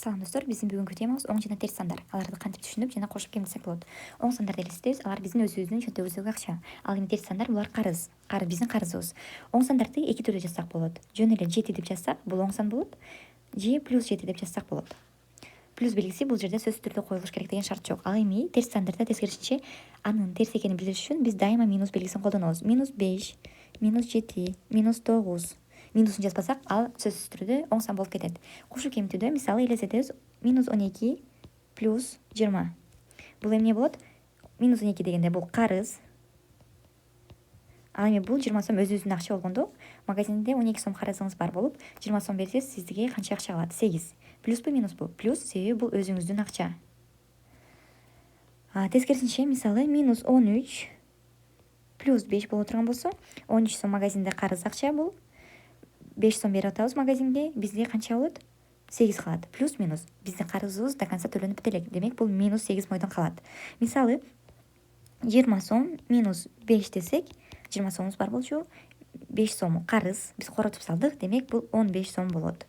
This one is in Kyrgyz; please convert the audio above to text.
Салам достор, биздин бүгүнкү темабыз оң жана терс сандар. Аларды кантип түшүнүп жана кошуп кемдесек болот. Оң сандарды элестетебиз, алар биздин өзүбүздүн чөнтөгүбүздөгү акча. Ал эми терс сандар булар карыз. Биздин карызыбыз. Оң сандарды эки түрдө жазсак болот. Жөн эле 7 деп жазсак, бул оң сан болот. Же плюс 7 деп жазсак болот. Плюс белгиси бул жерде сөзсүз түрдө коюлуш керек деген шарт жок. Ал эми терс сандарда тескерисинче анын терс экенин билдириш үчүн биз дайыма минус белгисин колдонобуз. -5, -7, -9. Минусун жазбасак, ал сөзсүз түрдө оң сан болуп кетет. Кошуп кемитүүдө мисалы элестетебиз. -12 плюс 20. Бул эмне болот? -12 дегенде бул карыз. Ал эми бул 20 сом өзүбүздүн акча болгондо, магазинде 12 сом карызыңыз бар болуп, 20 сом берсеңиз сизге канча акча калат? 8. Плюспу минуспу? Плюс, себеби бул өзүңүздүн акча. Тескерисинче, мисалы, -13 плюс 5 боло турган болсо, 13 сом магазинде карыз акча бул. 5 сом берип атабыз магазинге, бизге канча болот? 8 калат. Плюс-минус. Биздин карызыбыз до конца төлөнүп бете элек. Демек, бул -8 мойдон калат. Мисалы, 20 сом минус 5 десек, 20 сомубуз бар болчу. 5 сому карыз. Биз коротуп салдык. Демек, бул 15 сом болот.